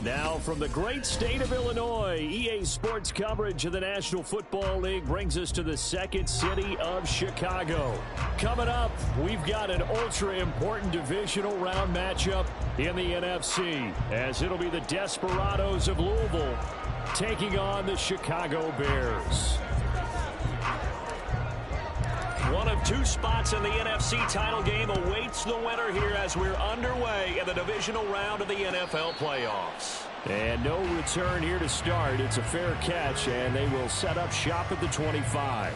Now from the great state of Illinois, EA Sports coverage of the National Football League brings us to the second city of Chicago. Coming up, we've got an ultra-important divisional round matchup in the NFC, as it'll be the Desperados of Louisville taking on the Chicago Bears. One of two spots in the NFC title game awaits the winner here as we're underway in the divisional round of the NFL playoffs. And no return here to start. It's a fair catch, and they will set up shop at the 25.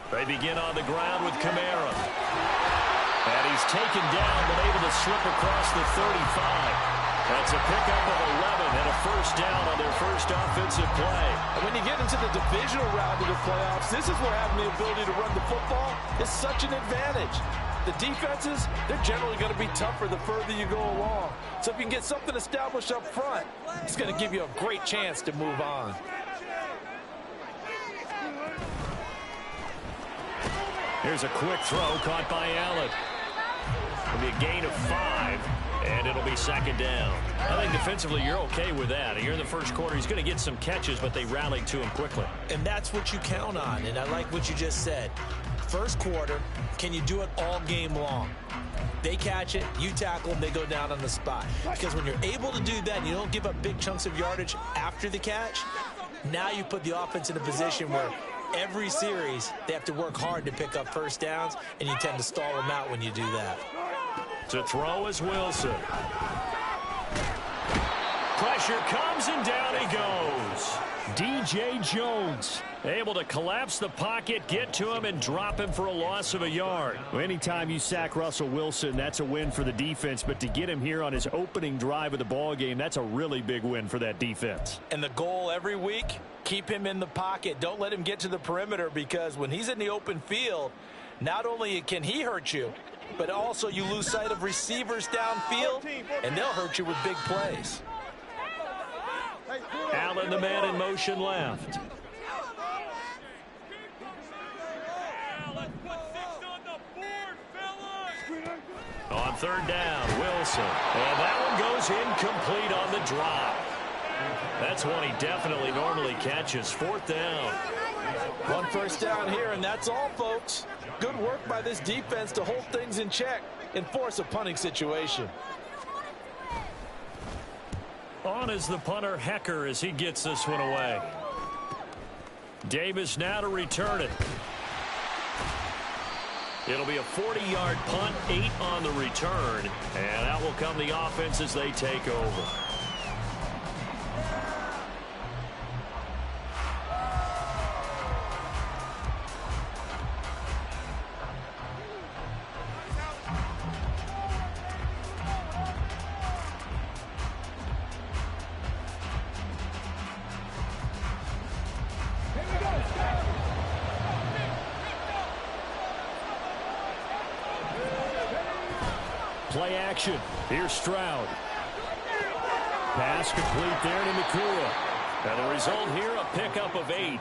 They begin on the ground with Kamara. And he's taken down, but able to slip across the 35. That's a pickup of 11 and a first down on their first offensive play. And when you get into the divisional round of the playoffs, this is where having the ability to run the football is such an advantage. The defenses, they're generally going to be tougher the further you go along. So if you can get something established up front, it's going to give you a great chance to move on. Here's a quick throw caught by Allen. It'll be a gain of 5, and it'll be second down. I think defensively you're okay with that. Here in the first quarter, he's going to get some catches, but they rallied to him quickly. And that's what you count on, and I like what you just said. First quarter, can you do it all game long? They catch it, you tackle them, they go down on the spot. Because when you're able to do that and you don't give up big chunks of yardage after the catch, now you put the offense in a position where every series, they have to work hard to pick up first downs, and you tend to stall them out when you do that. To throw is Wilson. Pressure comes, and down he goes. DJ Jones able to collapse the pocket, get to him, and drop him for a loss of a yard. Well, anytime you sack Russell Wilson, that's a win for the defense, but to get him here on his opening drive of the ball game, that's a really big win for that defense. And the goal every week, keep him in the pocket. Don't let him get to the perimeter, because when he's in the open field, not only can he hurt you, but also you lose sight of receivers downfield, and they'll hurt you with big plays. Allen, the man in motion left. On third down, Wilson. And that one goes incomplete on the drop. That's one he definitely normally catches. Fourth down. One first down here, and that's all, folks. Good work by this defense to hold things in check and force a punting situation. On is the punter, Hecker, as he gets this one away. Davis now to return it. It'll be a 40-yard punt, 8 on the return, and out will come the offense as they take over. Play action. Here's Stroud. Pass complete there to Nakua. And the result here, a pickup of 8.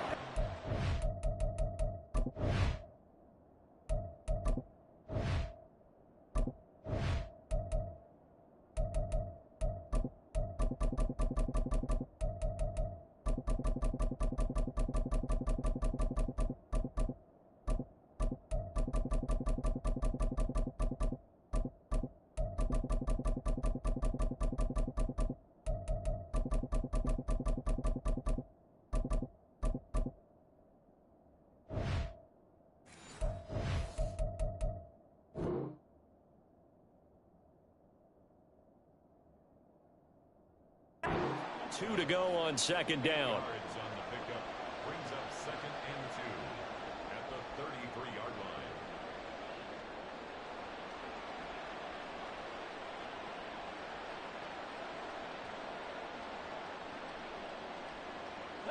Two to go on second down. Brings up second and 2 at the 33-yard line.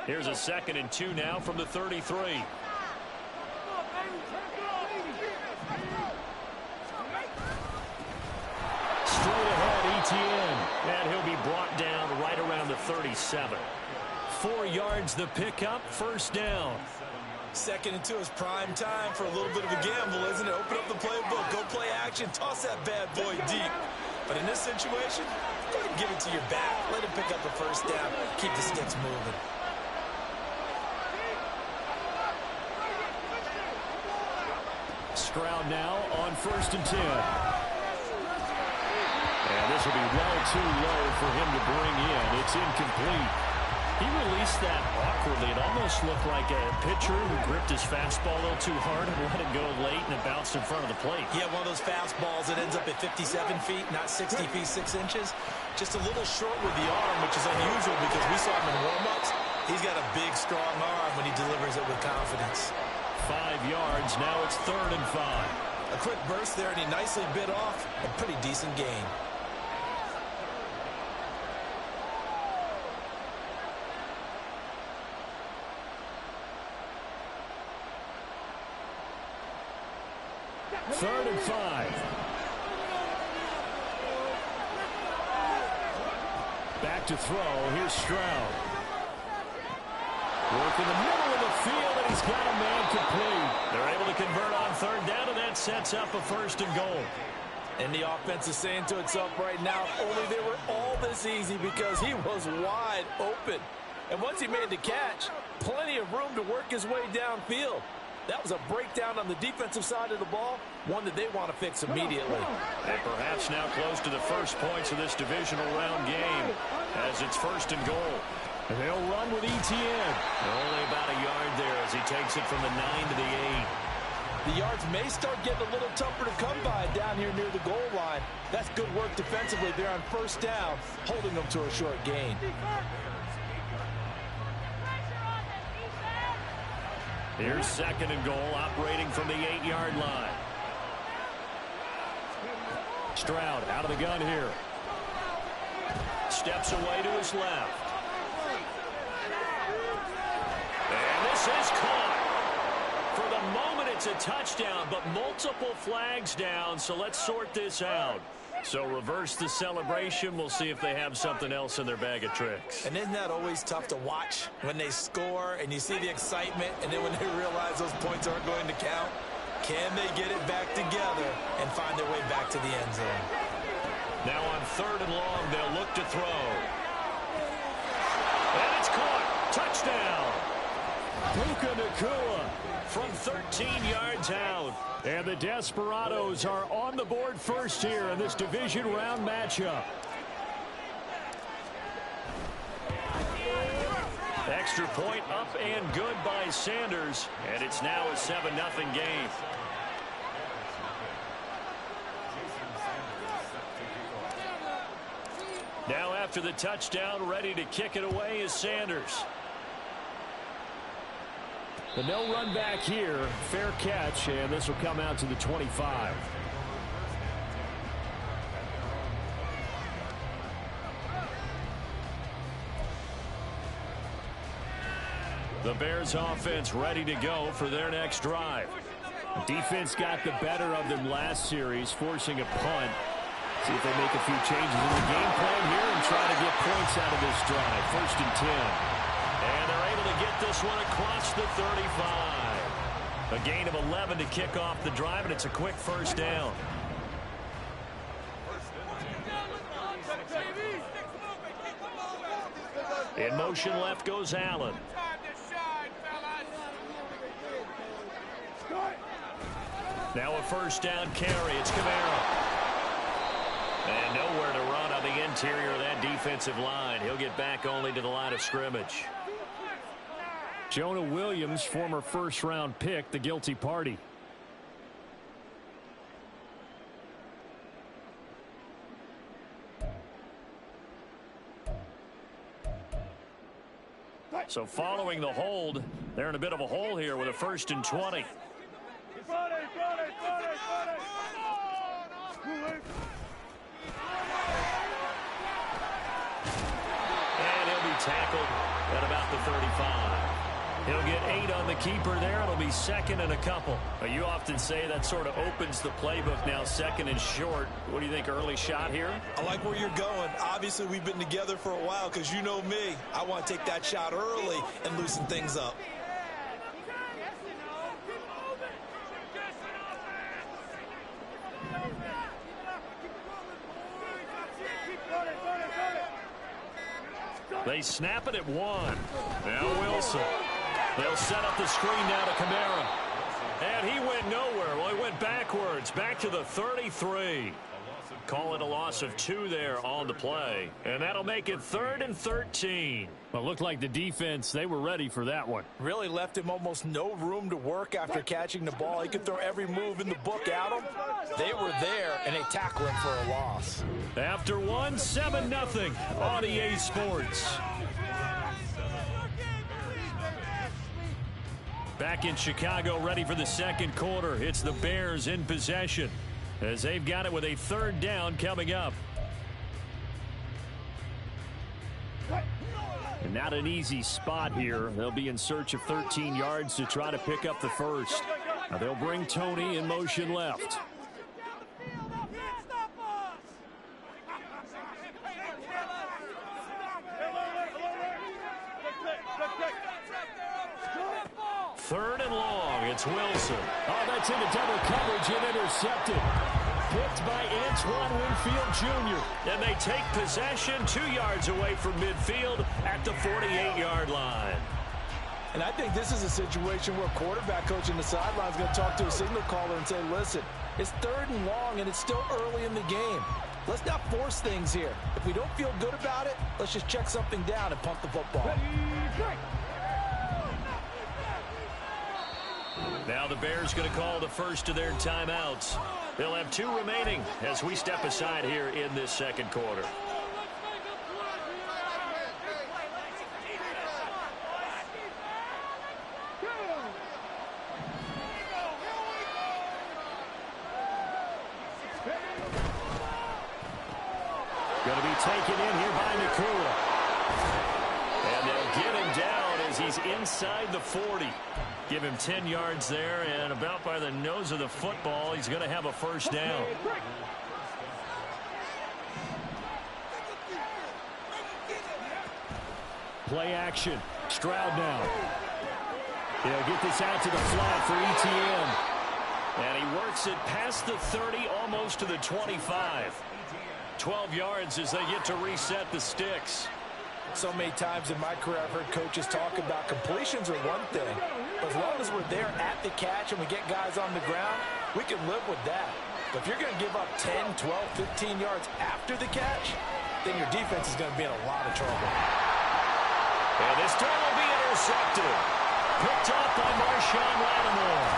Here's a 2nd and 2 now from the 33. Straight ahead, Etienne. And he'll be brought down right around the 37. 4 yards the pickup, first down. 2nd and 2 is prime time for a little bit of a gamble, isn't it? Open up the playbook, go play action, toss that bad boy deep. But in this situation, go ahead and give it to your back. Let him pick up the first down. Keep the sticks moving. Stroud now on 1st and 10. And this will be well too low for him to bring in. It's incomplete. He released that awkwardly. It almost looked like a pitcher who gripped his fastball a little too hard and let it go late, and it bounced in front of the plate. Yeah, one of those fastballs that ends up at 57 feet, not 60 feet, 6 inches. Just a little short with the arm, which is unusual because we saw him in warm-ups. He's got a big, strong arm when he delivers it with confidence. 5 yards. Now it's 3rd and 5. A quick burst there, and he nicely bit off a pretty decent gain. Third and 5. Back to throw. Here's Stroud. Work in the middle of the field, and he's got a man complete. They're able to convert on 3rd down, and that sets up a 1st and goal. And the offense is saying to itself right now, if only they were all this easy, because he was wide open. And once he made the catch, plenty of room to work his way downfield. That was a breakdown on the defensive side of the ball, one that they want to fix immediately. And perhaps now close to the first points of this divisional round game as it's 1st and goal. And they'll run with Etienne. Only about a yard there as he takes it from the 9 to the 8. The yards may start getting a little tougher to come by down here near the goal line. That's good work defensively there on 1st down, holding them to a short gain. Here's 2nd and goal, operating from the 8-yard line. Stroud out of the gun here. Steps away to his left. And this is caught. For the moment, it's a touchdown, but multiple flags down, so let's sort this out. So reverse the celebration. We'll see if they have something else in their bag of tricks. And isn't that always tough to watch when they score and you see the excitement, and then when they realize those points aren't going to count? Can they get it back together and find their way back to the end zone? Now on 3rd and long, they'll look to throw. And it's caught. Touchdown. Puka Nacua from 13 yards out. And the Desperados are on the board first here in this division round matchup. Extra point up and good by Sanders. And it's now a 7-0 game. Now after the touchdown, ready to kick it away is Sanders. The no run back here, fair catch, and this will come out to the 25. The Bears offense ready to go for their next drive. The defense got the better of them last series, forcing a punt. See if they make a few changes in the game plan here and try to get points out of this drive. 1st and 10. And they're able to get this one across the 35. A gain of 11 to kick off the drive, and it's a quick 1st down. In motion left goes Allen. Now a 1st down carry. It's Kamara. And nowhere to run on the interior of that defensive line. He'll get back only to the line of scrimmage. Jonah Williams, former 1st-round pick, the guilty party. So following the hold, they're in a bit of a hole here with a 1st and 20. tackled at about the 35. He'll get 8 on the keeper there. It'll be second and a couple. You often say that sort of opens the playbook now, second and short. What do you think, early shot here? I like where you're going. Obviously, we've been together for a while because you know me. I want to take that shot early and loosen things up. They snap it at 1. Now Wilson. They'll set up the screen now to Kamara. And he went nowhere. Well, he went backwards, back to the 33. Call it a loss of 2 there on the play. And that'll make it 3rd and 13. Well, it looked like the defense, they were ready for that one. Really left him almost no room to work after catching the ball. He could throw every move in the book at him. They were there, and they tackle him for a loss. After 1, 7-0 on EA Sports. Back in Chicago, ready for the second quarter. It's the Bears in possession as they've got it with a 3rd down coming up. And not an easy spot here. They'll be in search of 13 yards to try to pick up the first. Now they'll bring Tony in motion left. Third and long. It's Wilson. Oh, that's into double coverage and intercepted. Picked by Antoine Winfield Jr. And they take possession 2 yards away from midfield at the 48-yard line. And I think this is a situation where quarterback coach in the sideline is going to talk to a signal caller and say, listen, it's 3rd and long and it's still early in the game. Let's not force things here. If we don't feel good about it, let's just check something down and punt the football. Now the Bears going to call the first of their timeouts. They'll have 2 remaining as we step aside here in this second quarter. Going to be taken in here by Nakua. And they'll get him down as he's inside the 40. Give him 10 yards there, and about by the nose of the football, he's going to have a first down. Play action. Stroud now. He'll get this out to the flat for ETN. And he works it past the 30, almost to the 25. 12 yards as they get to reset the sticks. So many times in my career I've heard coaches talk about completions are one thing, but as long as we're there at the catch and we get guys on the ground, we can live with that. But if you're going to give up 10, 12, 15 yards after the catch, then your defense is going to be in a lot of trouble. And this throw will be intercepted. Picked off by Marshawn Lattimore.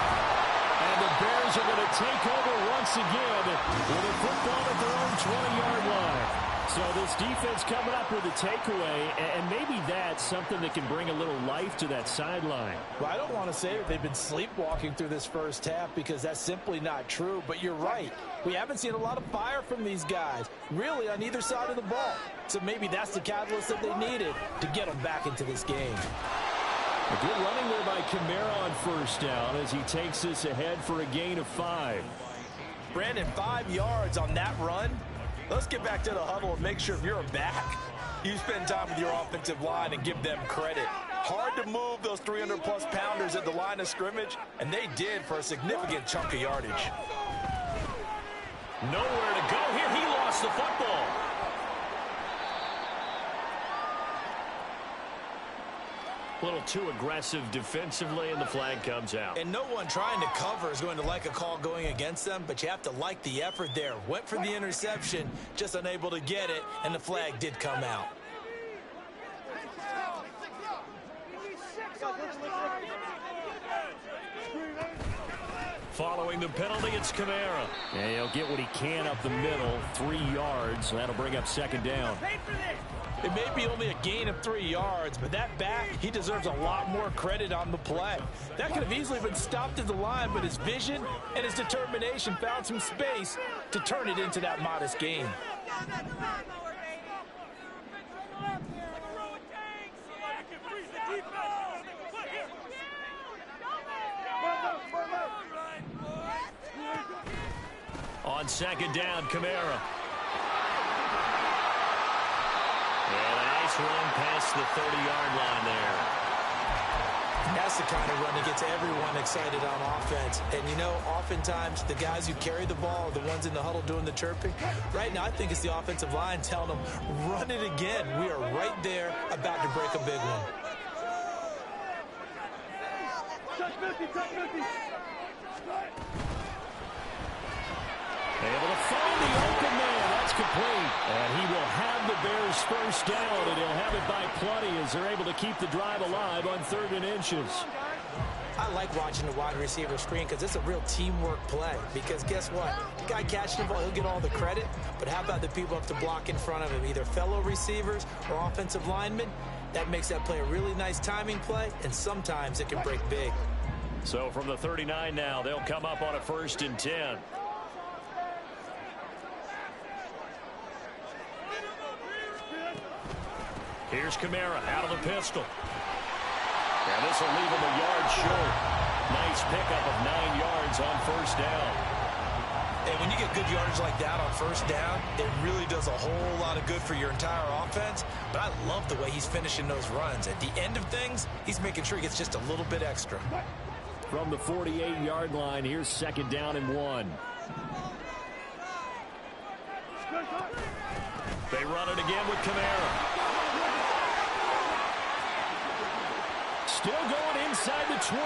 And the Bears are going to take over once again with a football at their own 20-yard line. So this defense coming up with a takeaway, and maybe that's something that can bring a little life to that sideline. Well, I don't want to say that they've been sleepwalking through this first half because that's simply not true, but you're right. We haven't seen a lot of fire from these guys, really on either side of the ball. So maybe that's the catalyst that they needed to get them back into this game. A good running there by Kamara on first down as he takes this ahead for a gain of 5. Brandon, 5 yards on that run. Let's get back to the huddle and make sure if you're a back, you spend time with your offensive line and give them credit. Hard to move those 300-plus pounders at the line of scrimmage, and they did for a significant chunk of yardage. Nowhere to go here. He lost the football. A little too aggressive defensively, and the flag comes out. And no one trying to cover is going to like a call going against them, but you have to like the effort there. Went for the interception, just unable to get it, and the flag did come out. Following the penalty, it's Kamara. And he'll get what he can up the middle, 3 yards. That'll bring up second down. It may be only a gain of 3 yards, but that back, he deserves a lot more credit on the play. That could have easily been stopped at the line, but his vision and his determination found some space to turn it into that modest gain. on second down, Kamara. And a nice run past the 30-yard line there. That's the kind of run that gets everyone excited on offense. And, you know, oftentimes the guys who carry the ball are the ones in the huddle doing the chirping. Right now, I think it's the offensive line telling them, run it again. We are right there about to break a big one. Able to find the open man. That's complete. And he will have the Bears first down, and he'll have it by plenty as they're able to keep the drive alive on 3rd and inches. I like watching the wide receiver screen because it's a real teamwork play. Because guess what? The guy catching the ball, he'll get all the credit. But how about the people up to block in front of him, either fellow receivers or offensive linemen? That makes that play a really nice timing play, and sometimes it can break big. So from the 39 now, they'll come up on a 1st and 10. Here's Kamara out of the pistol. And this will leave him a yard short. Nice pickup of 9 yards on 1st down. And when you get good yardage like that on 1st down, it really does a whole lot of good for your entire offense. But I love the way he's finishing those runs. At the end of things, he's making sure he gets just a little bit extra. From the 48-yard line, here's 2nd down and 1. They run it again with Kamara. Still going inside the 20.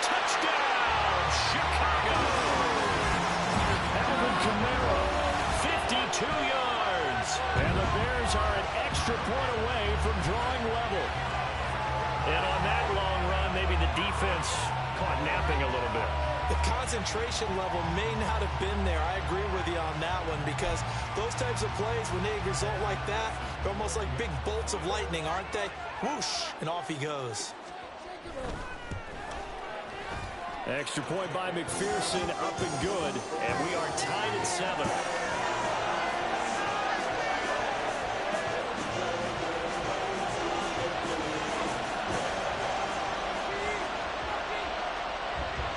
Touchdown, Chicago! Alvin Kamara, 52 yards. And the Bears are an extra point away from drawing level. And on that long run, maybe the defense caught napping a little bit. The concentration level may not have been there. I agree with you on that one because those types of plays, when they result like that, they're almost like big bolts of lightning, aren't they? Whoosh, and off he goes. Extra point by McPherson, up and good, and we are tied at 7.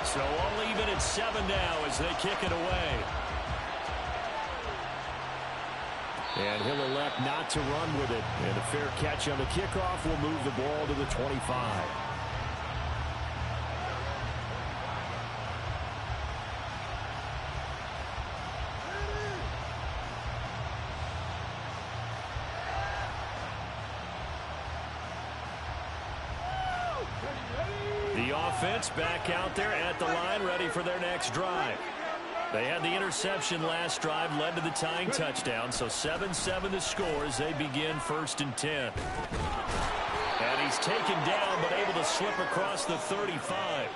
So all even at 7 now as they kick it away. And he'll elect not to run with it. And a fair catch on the kickoff will move the ball to the 25. The offense back out there at the line, ready for their next drive. They had the interception last drive, led to the tying touchdown, so 7-7 the score as they begin 1st and 10. And he's taken down, but able to slip across the 35.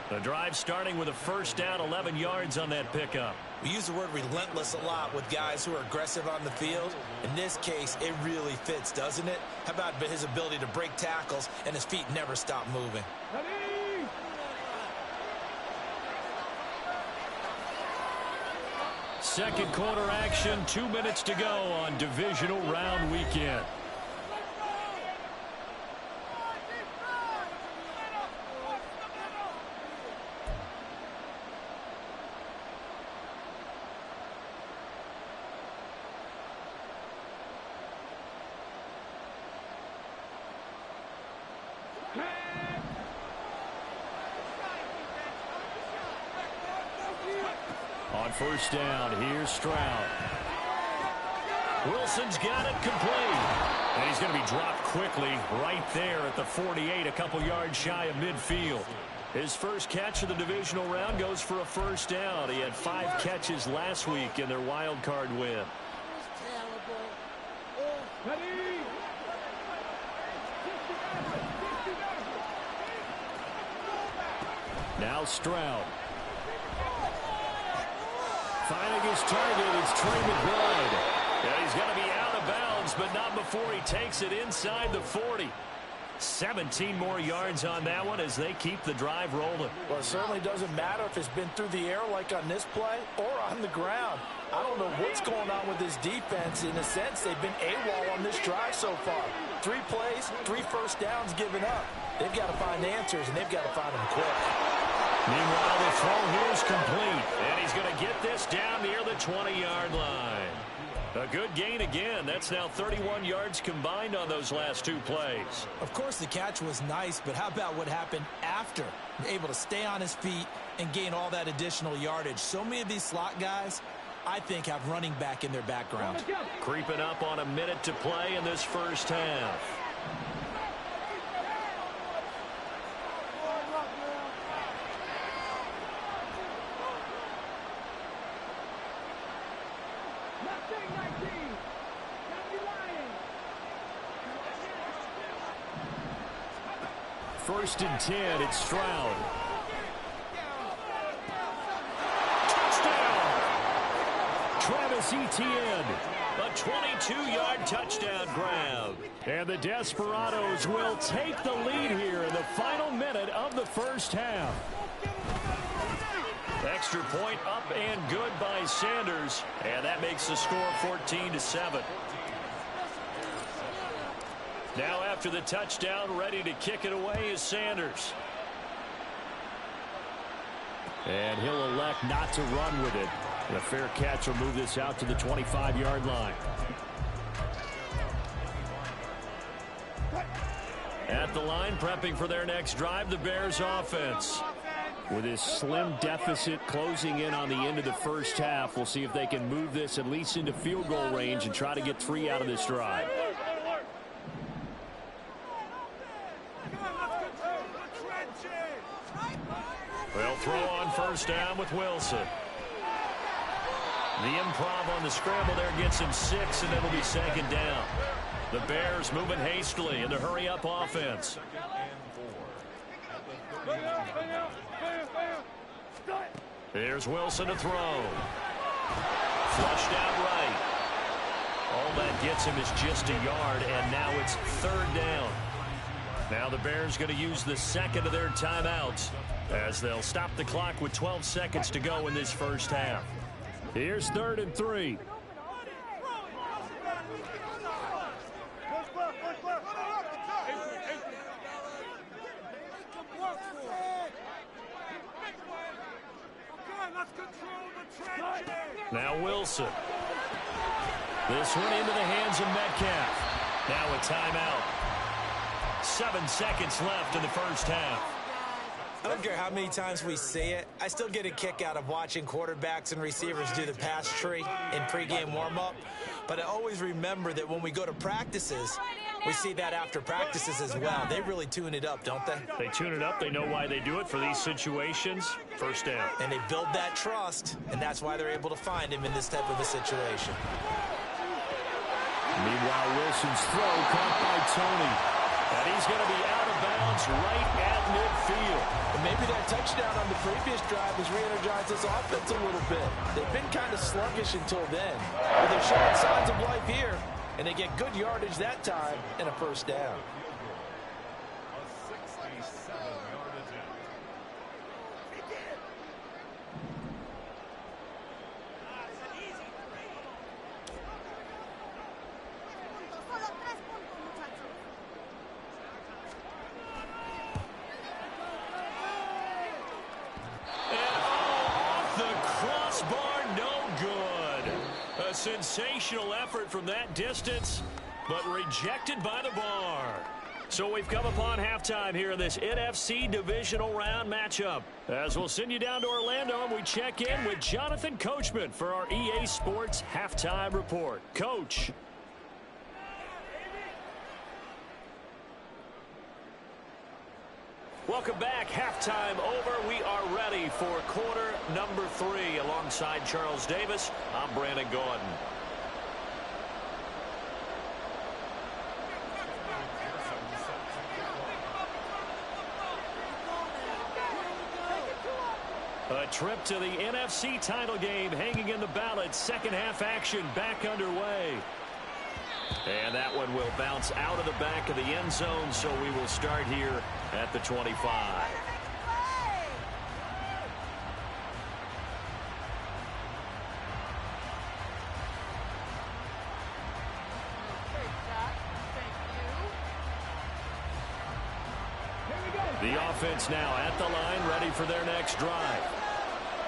The drive starting with a 1st down, 11 yards on that pickup. We use the word relentless a lot with guys who are aggressive on the field. In this case, it really fits, doesn't it? How about his ability to break tackles and his feet never stop moving? Second quarter action, 2 minutes to go on divisional round weekend. On 1st down, here's Stroud. Wilson's got it complete. And he's going to be dropped quickly right there at the 48, a couple yards shy of midfield. His first catch of the divisional round goes for a 1st down. He had 5 catches last week in their wild card win. Now Stroud. Finding his target, it's Trey McBride. Yeah, he's going to be out of bounds, but not before he takes it inside the 40. 17 more yards on that one as they keep the drive rolling. Well, it certainly doesn't matter if it's been through the air like on this play or on the ground. I don't know what's going on with this defense. In a sense, they've been AWOL on this drive so far. 3 plays, 3 1st downs given up. They've got to find answers, and they've got to find them quick. Meanwhile, the throw here is complete, and he's going to get this down near the 20-yard line. A good gain again. That's now 31 yards combined on those last two plays. Of course, the catch was nice, but how about what happened after? Able to stay on his feet and gain all that additional yardage. So many of these slot guys, I think, have running back in their background. Creeping up on a minute to play in this first half. First and 10, it's Stroud. Touchdown! Travis Etienne, a 22-yard touchdown grab. And the Desperados will take the lead here in the final minute of the first half. Extra point up and good by Sanders, and that makes the score 14-7. Now after the touchdown, ready to kick it away is Sanders. And he'll elect not to run with it. And a fair catch will move this out to the 25-yard line. At the line, prepping for their next drive, the Bears offense. With his slim deficit closing in on the end of the first half, we'll see if they can move this at least into field goal range and try to get 3 out of this drive. They'll throw on first down with Wilson. The improv on the scramble there gets him 6, and it'll be second down. The Bears moving hastily in the hurry-up offense. Here's Wilson to throw. Flushed out right. All that gets him is just a yard, and now it's third down. Now the Bears going to use the second of their timeouts as they'll stop the clock with 12 seconds to go in this first half. Here's 3rd and 3. Now Wilson. This one into the hands of Metcalf. Now a timeout. 7 seconds left in the first half. I don't care how many times we say it, I still get a kick out of watching quarterbacks and receivers do the pass tree in pregame warm-up. But I always remember that when we go to practices, we see that after practices as well. They really tune it up, don't they? They tune it up. They know why they do it for these situations. First down. And they build that trust, and that's why they're able to find him in this type of a situation. Meanwhile, Wilson's throw caught by Tony. And he's going to be out of bounds right at midfield. And maybe that touchdown on the previous drive has re-energized this offense a little bit. They've been kind of sluggish until then. But they're showing signs of life here, and they get good yardage that time and a first down. A 67-yard attempt. Sensational effort from that distance, but rejected by the bar. So we've come upon halftime here in this NFC divisional round matchup. As we'll send you down to Orlando, and we check in with Jonathan Coachman for our EA Sports Halftime Report. Coach. Welcome back. Halftime over. We are ready for quarter number 3. Alongside Charles Davis, I'm Brandon Gordon. A trip to the NFC title game hanging in the balance. Second half action back underway. And that one will bounce out of the back of the end zone, so we will start here at the 25. The The offense now at the line, ready for their next drive.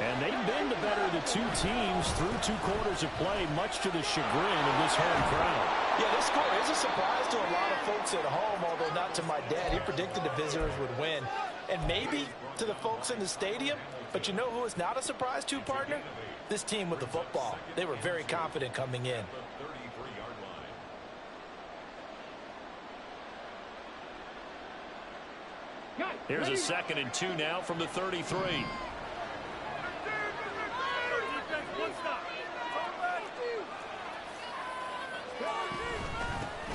And they've been the better of the two teams through 2 quarters of play, much to the chagrin of this home crowd. Yeah, this score is a surprise to a lot of folks at home, although not to my dad. He predicted the visitors would win. And maybe to the folks in the stadium. But you know who is not a surprise to, partner? This team with the football. They were very confident coming in. Here's a 2nd and 2 now from the 33.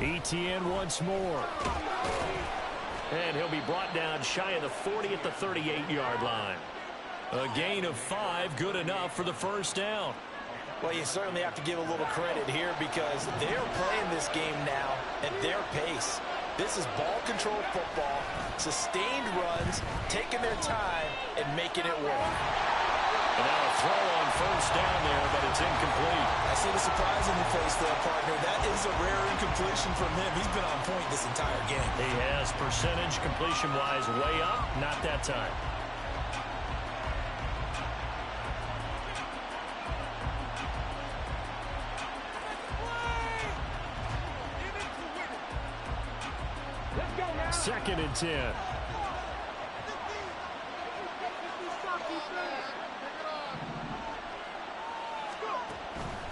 Etienne once more. And he'll be brought down shy of the 40 at the 38-yard line. A gain of 5, good enough for the first down. Well, you certainly have to give a little credit here because they're playing this game now at their pace. This is ball control football, sustained runs, taking their time, and making it work. And now a throw on first down there, but it's incomplete. I see the surprise in your face there, partner. That is a rare incompletion from him. He's been on point this entire game. He has percentage completion-wise way up, not that time. Second and 10.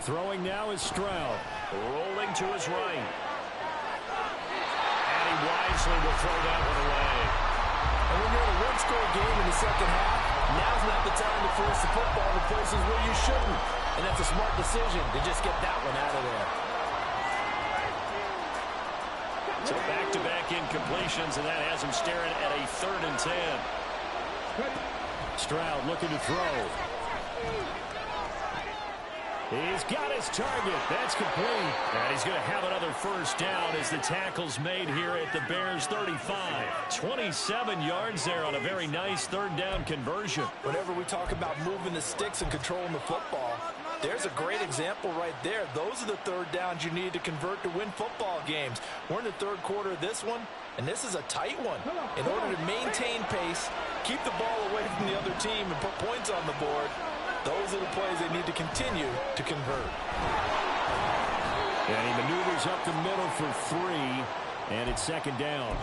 Throwing now is Stroud. Rolling to his right. And he wisely will throw that one away. And when you're in a one-score game in the second half, now's not the time to force the football to places where you shouldn't. And that's a smart decision to just get that one out of there. So back-to-back incompletions, and that has him staring at a 3rd and 10. Stroud looking to throw. He's got his target. That's complete. And he's going to have another first down as the tackle's made here at the Bears 35. 27 yards there on a very nice 3rd down conversion. Whenever we talk about moving the sticks and controlling the football, there's a great example right there. Those are the 3rd downs you need to convert to win football games. We're in the 3rd quarter of this one, and this is a tight one. In order to maintain pace, keep the ball away from the other team, and put points on the board, those are the plays they need to continue to convert. And he maneuvers up the middle for 3, and it's 2nd down.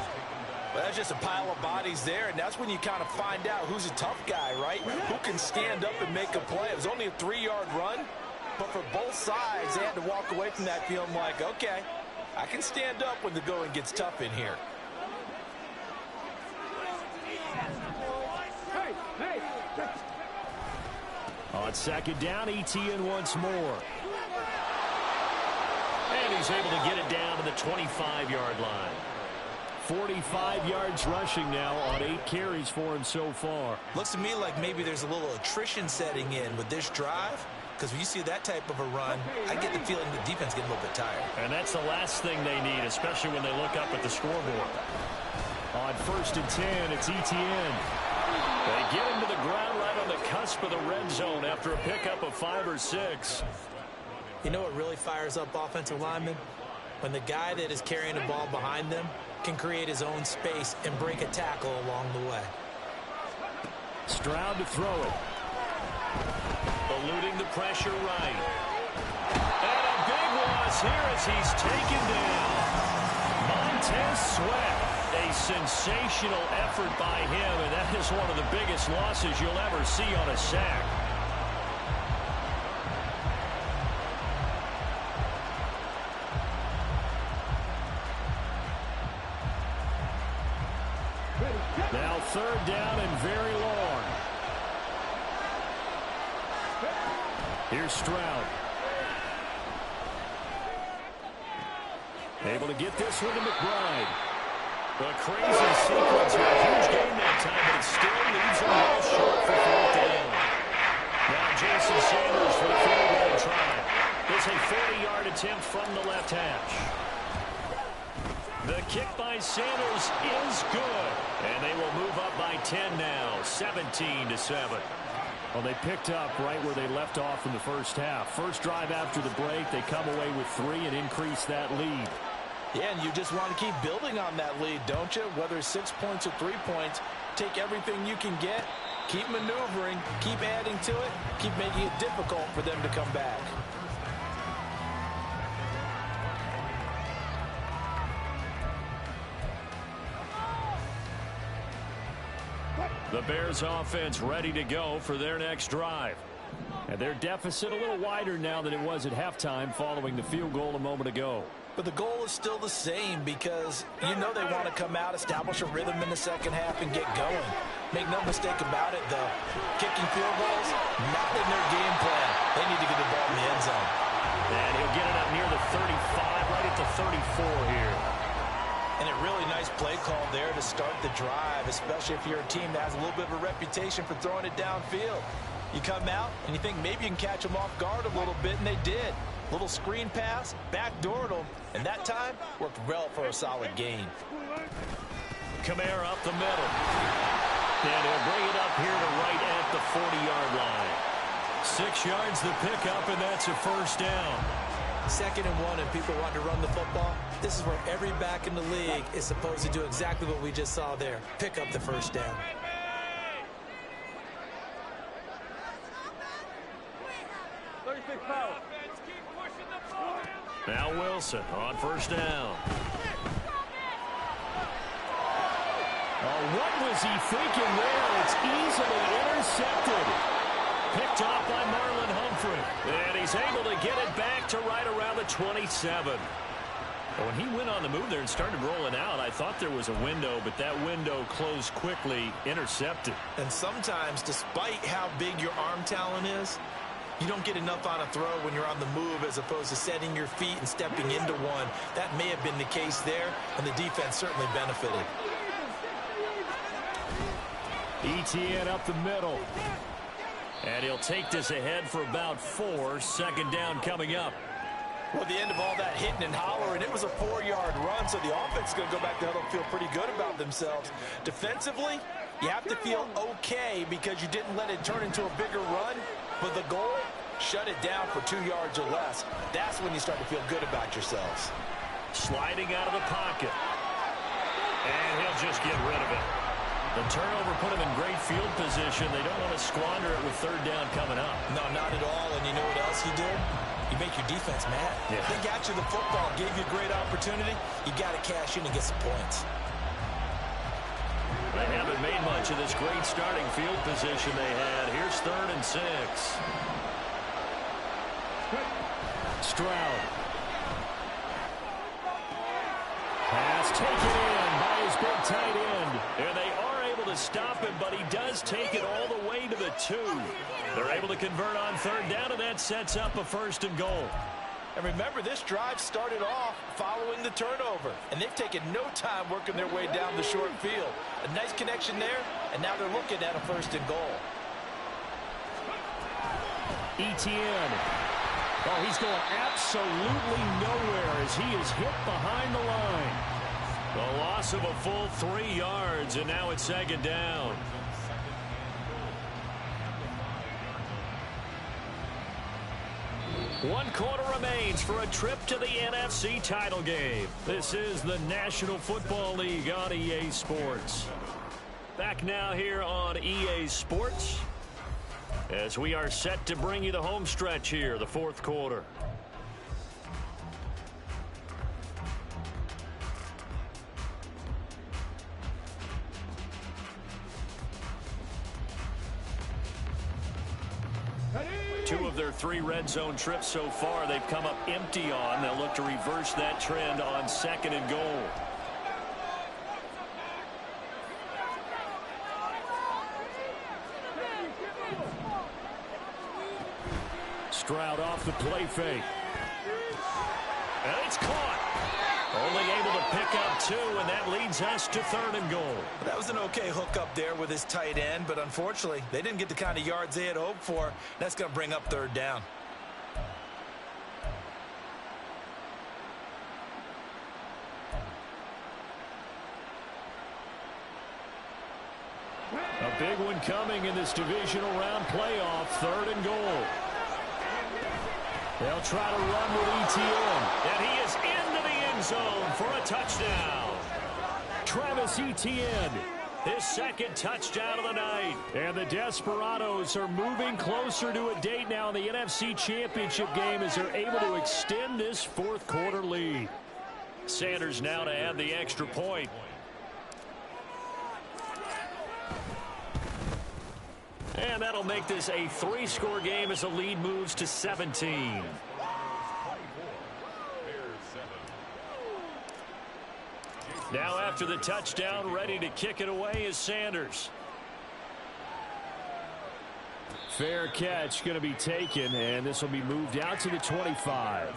Well, that's just a pile of bodies there, and that's when you kind of find out who's a tough guy, right? Who can stand up and make a play. It was only a 3-yard run, but for both sides, they had to walk away from that feeling like, okay, I can stand up when the going gets tough in here. On 2nd down, Etienne once more. And he's able to get it down to the 25-yard line. 45 yards rushing now on 8 carries for him so far. Looks to me like maybe there's a little attrition setting in with this drive, because when you see that type of a run, I get the feeling the defense getting a little bit tired. And that's the last thing they need, especially when they look up at the scoreboard. On 1st and 10, it's Etienne. They get him to the ground right on the cusp of the red zone after a pickup of 5 or 6. You know what really fires up offensive linemen? When the guy that is carrying the ball behind them can create his own space and break a tackle along the way. Stroud to throw it. Eluding the pressure right. And a big loss here as he's taken down. Montez Sweat. A sensational effort by him, and that is one of the biggest losses you'll ever see on a sack. Now 3rd down and very long. Here's Stroud. Able to get this one to McBride. A crazy sequence here. A huge game that time, but it still leaves them well short for 4th down. Now Jason Sanders for the field goal try. It's a 40-yard attempt from the left hash. The kick by Sanders is good. And they will move up by 10 now, 17-7. Well, they picked up right where they left off in the first half. First drive after the break, they come away with 3 and increase that lead. Yeah, and you just want to keep building on that lead, don't you? Whether it's 6 points or 3 points, Take everything you can get, keep maneuvering, keep adding to it, keep making it difficult for them to come back. The Bears offense ready to go for their next drive. And their deficit a little wider now than it was at halftime following the field goal a moment ago. But the goal is still the same because you know they want to come out, establish a rhythm in the second half, and get going. Make no mistake about it, though. Kicking field goals, not in their game plan. They need to get the ball in the end zone. And he'll get it up near the 35, right at the 34 here. And a really nice play call there to start the drive, especially if you're a team that has a little bit of a reputation for throwing it downfield. You come out and you think maybe you can catch them off guard a little bit, and they did. Little screen pass, backdoored them, and that time worked well for a solid gain. Kamara up the middle. And he'll bring it up here to right at the 40-yard line. 6 yards the pickup, and that's a first down. 2nd and 1, and people want to run the football. This is where every back in the league is supposed to do exactly what we just saw there. Pick up the first down. Now Wilson on first down. Oh, what was he thinking there? It's easily intercepted. Picked off by Marlon Humphrey. And he's able to get it back to right around the 27. When he went on the move there and started rolling out, I thought there was a window, but that window closed quickly, intercepted. And sometimes, despite how big your arm talent is, you don't get enough on a throw when you're on the move as opposed to setting your feet and stepping into one. That may have been the case there, and the defense certainly benefited. ETN up the middle. And he'll take this ahead for about 4. 2nd down coming up. Well, at the end of all that hitting and hollering, it was a 4-yard run, so the offense is going to go back to huddle and feel pretty good about themselves. Defensively, you have to feel okay because you didn't let it turn into a bigger run. But the goal, shut it down for 2 yards or less. That's when you start to feel good about yourselves. Sliding out of the pocket. And he'll just get rid of it. The turnover put him in great field position. They don't want to squander it with 3rd down coming up. No, not at all. And you know what else you did? You make your defense mad. Yeah. They got you the football, gave you a great opportunity. You got to cash in and get some points. They haven't made much of this great starting field position they had. Here's 3rd and 6. Stroud. Pass taken in by his big tight end. And they are able to stop him, but he does take it all the way to the 2. They're able to convert on 3rd down, and that sets up a 1st and goal. And remember, this drive started off following the turnover, and they've taken no time working their way down the short field. A nice connection there, and now they're looking at a 1st and goal. ETN. Oh, he's going absolutely nowhere as he is hit behind the line. The loss of a full 3 yards, and now it's 2nd down. One quarter remains for a trip to the NFC title game. This is the National Football League on EA Sports. Back now here on EA Sports as we are set to bring you the home stretch here, the 4th quarter. Two of their 3 red zone trips so far they've come up empty on. They'll look to reverse that trend on 2nd and goal. Stroud off the play fake. And it's caught. Only able to pick up 2, and that leads us to 3rd and goal. That was an okay hook up there with his tight end, but unfortunately, they didn't get the kind of yards they had hoped for. That's going to bring up 3rd down. A big one coming in this divisional round playoff, 3rd and goal. They'll try to run with ETN, and he is into the end zone for a touchdown. Travis Etienne His second touchdown of the night. And the Desperados are moving closer to a date now in the NFC Championship game as they're able to extend this fourth quarter lead. Sanders now to add the extra point. And that'll make this a 3-score game as the lead moves to 17. Now after the touchdown, ready to kick it away is Sanders. Fair catch going to be taken, and this will be moved out to the 25.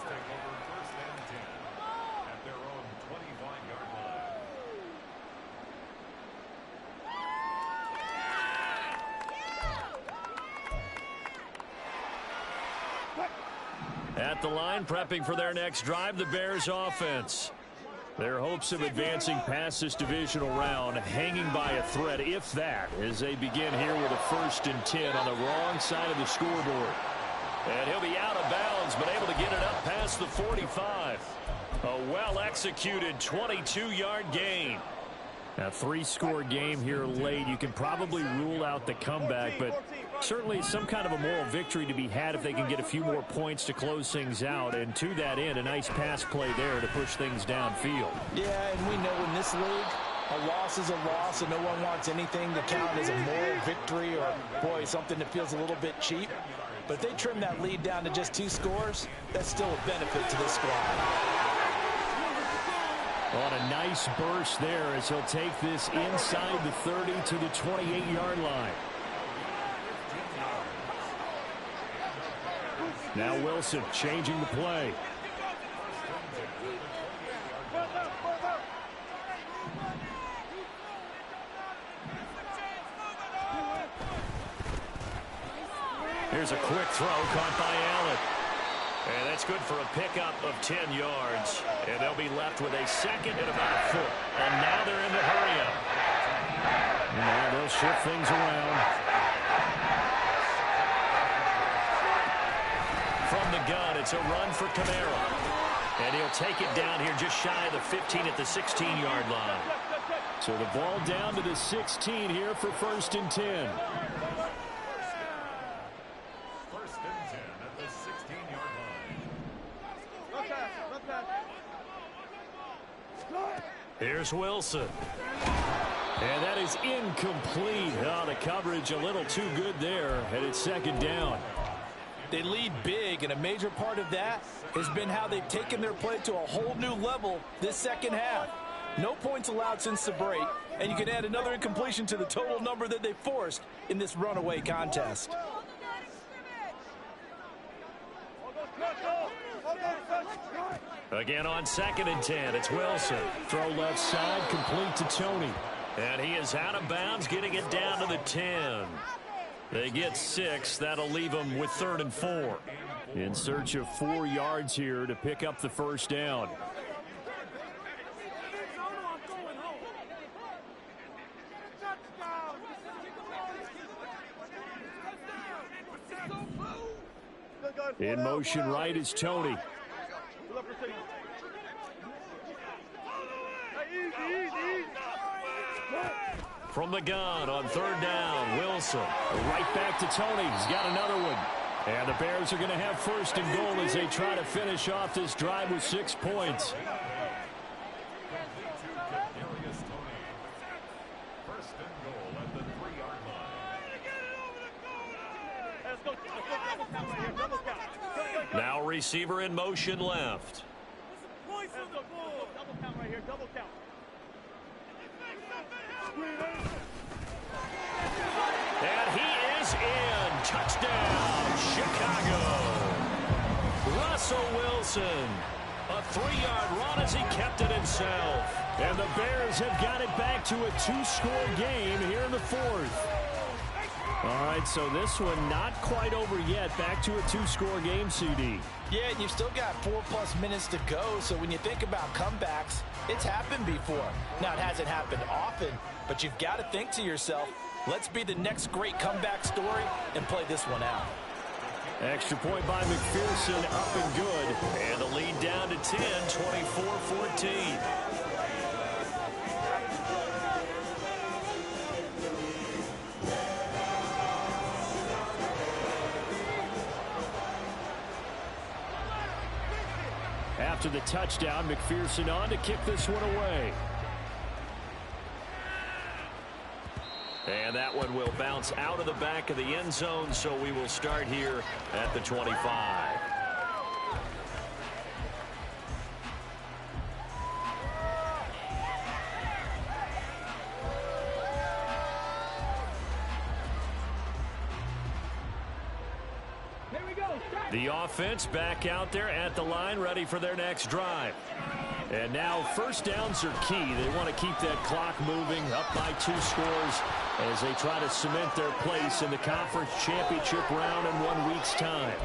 At the line, prepping for their next drive, the Bears offense. Their hopes of advancing past this divisional round hanging by a thread, if that, as they begin here with a 1st and 10 on the wrong side of the scoreboard. And he'll be out of bounds, but able to get it up past the 45. A well-executed 22-yard gain. A 3-score game here late. You can probably rule out the comeback, but certainly some kind of a moral victory to be had if they can get a few more points to close things out. And to that end, a nice pass play there to push things downfield. Yeah, and we know in this league, a loss is a loss, and no one wants anything to count as a moral victory or, boy, something that feels a little bit cheap. But if they trim that lead down to just 2 scores, that's still a benefit to this squad. On a nice burst there as he'll take this inside the 30 to the 28-yard line. Now Wilson changing the play. Here's a quick throw caught by Allen. And that's good for a pickup of 10 yards. And they'll be left with a 2nd and about a foot. And now they're in the hurry-up. Now they'll shift things around. From the gun, it's a run for Kamara. And he'll take it down here just shy of the 15 at the 16-yard line. So the ball down to the 16 here for 1st and 10. Here's Wilson. And that is incomplete. Oh, the coverage a little too good there, and it's 2nd down. They lead big, and a major part of that has been how they've taken their play to a whole new level this second half. No points allowed since the break, and you can add another incompletion to the total number that they forced in this runaway contest. Again on 2nd and 10, it's Wilson. Throw left side, complete to Tony. And he is out of bounds, getting it down to the 10. They get 6. That'll leave them with 3rd and 4. In search of 4 yards here to pick up the 1st down. In motion right is Tony. From the gun on 3rd down, Wilson. Right back to Tony. He's got another one. And the Bears are going to have 1st and goal as they try to finish off this drive with 6 points. Now receiver in motion left. And he is in. Touchdown, Chicago. Russell Wilson. A 3-yard run as he kept it himself. And the Bears have got it back to a 2-score game here in the 4th. All right, so this one not quite over yet. Back to a 2-score game, CD. Yeah, and you've still got 4+ minutes to go, so when you think about comebacks, it's happened before. Now, it hasn't happened often, but you've got to think to yourself, let's be the next great comeback story and play this one out. Extra point by McPherson, up and good. And the lead down to 10, 24-14. After the touchdown, McPherson on to kick this one away. And that one will bounce out of the back of the end zone, so we will start here at the 25. The offense back out there at the line, ready for their next drive. And now first downs are key. They want to keep that clock moving, up by 2 scores as they try to cement their place in the conference championship round in 1 week's time.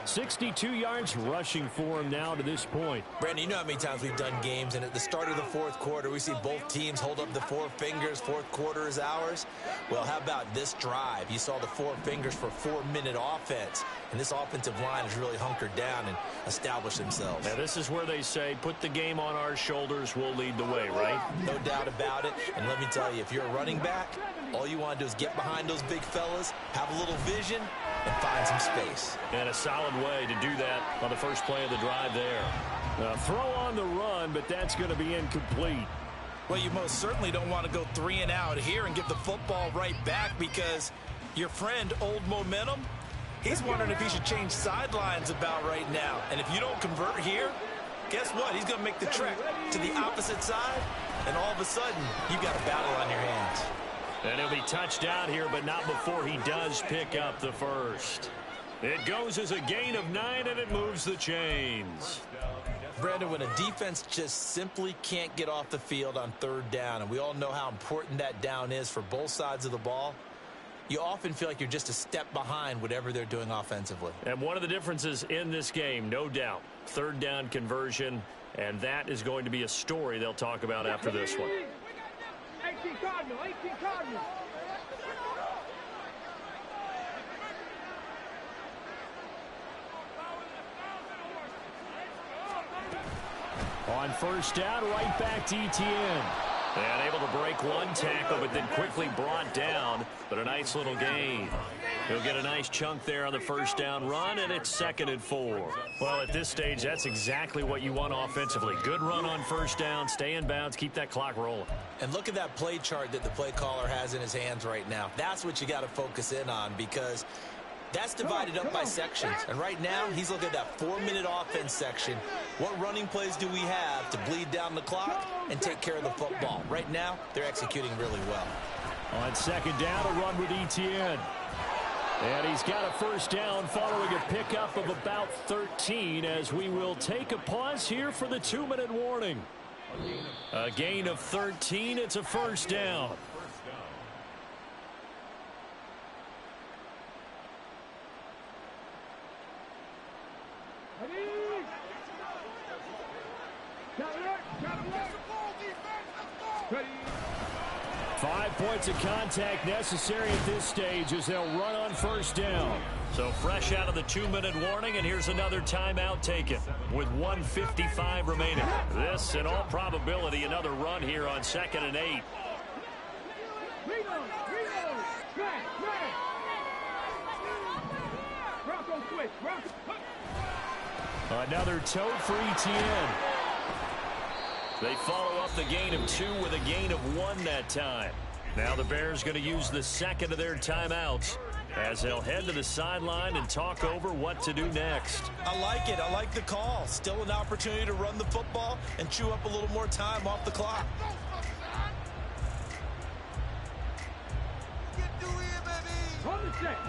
62 yards rushing for him now to this point. Brandon, you know how many times we've done games, and at the start of the fourth quarter, we see both teams hold up the 4 fingers. Fourth quarter is ours. Well, how about this drive? You saw the 4 fingers for 4-minute offense, and this offensive line has really hunkered down and established themselves. Now, this is where they say, put the game on our shoulders, we'll lead the way, right? No doubt about it. And let me tell you, if you're a running back, all you want to do is get behind those big fellas, have a little vision, and find some space. And a solid way to do that on the first play of the drive there. Throw on the run, but that's going to be incomplete. Well, you most certainly don't want to go 3 and out here and give the football right back, because your friend, Old Momentum, he's wondering if he should change sidelines about right now. And if you don't convert here, guess what? He's going to make the trek to the opposite side, and all of a sudden, you've got a battle on your hands. And he'll be touched down here, but not before he does pick up the first. It goes as a gain of 9, and it moves the chains. Brandon, when a defense just simply can't get off the field on 3rd down, and we all know how important that down is for both sides of the ball, you often feel like you're just a step behind whatever they're doing offensively. And one of the differences in this game, no doubt, 3rd down conversion, and that is going to be a story they'll talk about after this one. 18 Cardinal, 18 Cardinal. On first down, right back to Etienne. And able to break one tackle, but then quickly brought down. But a nice little gain. He'll get a nice chunk there on the first down run, and it's 2nd and 4. Well, at this stage, that's exactly what you want offensively. Good run on first down, stay in bounds, keep that clock rolling. And look at that play chart that the play caller has in his hands right now. That's what you got to focus in on, because that's divided up by sections. And right now, he's looking at that 4-minute offense section. What running plays do we have to bleed down the clock and take care of the football? Right now, they're executing really well. On 2nd down, a run with Etienne. And he's got a first down following a pickup of about 13, as we will take a pause here for the 2-minute warning. A gain of 13. It's a first down. Ready. 5 points of contact necessary at this stage as they'll run on first down. So fresh out of the 2-minute warning, and here's another timeout taken with 1:55 remaining. This, in all probability, another run here on 2nd and 8. Another tote for Etienne. They follow up the gain of 2 with a gain of 1 that time. Now the Bears going to use the second of their timeouts as they'll head to the sideline and talk over what to do next. I like it. I like the call. Still an opportunity to run the football and chew up a little more time off the clock.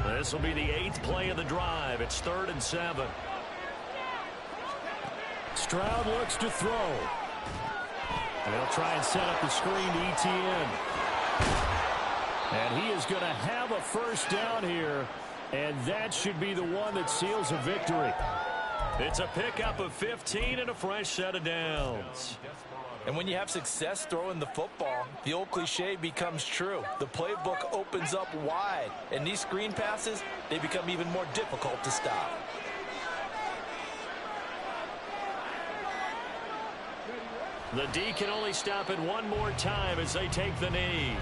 This will be the 8th play of the drive. It's 3rd and 7. Stroud looks to throw. And they'll try and set up the screen to Etienne. And he is going to have a first down here. And that should be the one that seals a victory. It's a pickup of 15 and a fresh set of downs. And when you have success throwing the football, the old cliche becomes true. The playbook opens up wide. And these screen passes, they become even more difficult to stop. The D can only stop it one more time as they take the knee.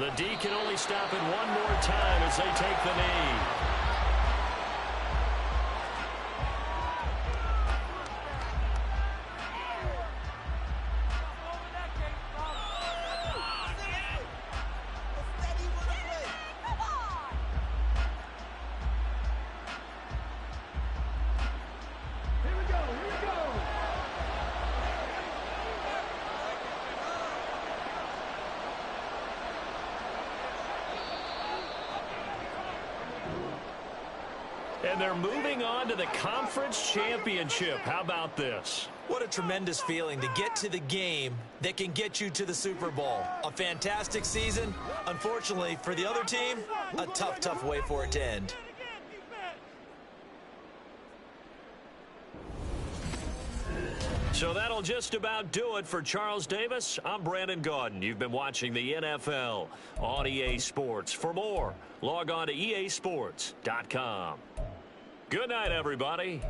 The D can only stop it one more time as they take the knee. And they're moving on to the conference championship. How about this? What a tremendous feeling to get to the game that can get you to the Super Bowl. A fantastic season. Unfortunately, for the other team, a tough way for it to end. So that'll just about do it for Charles Davis. I'm Brandon Gaudin. You've been watching the NFL on EA Sports. For more, log on to easports.com. Good night, everybody.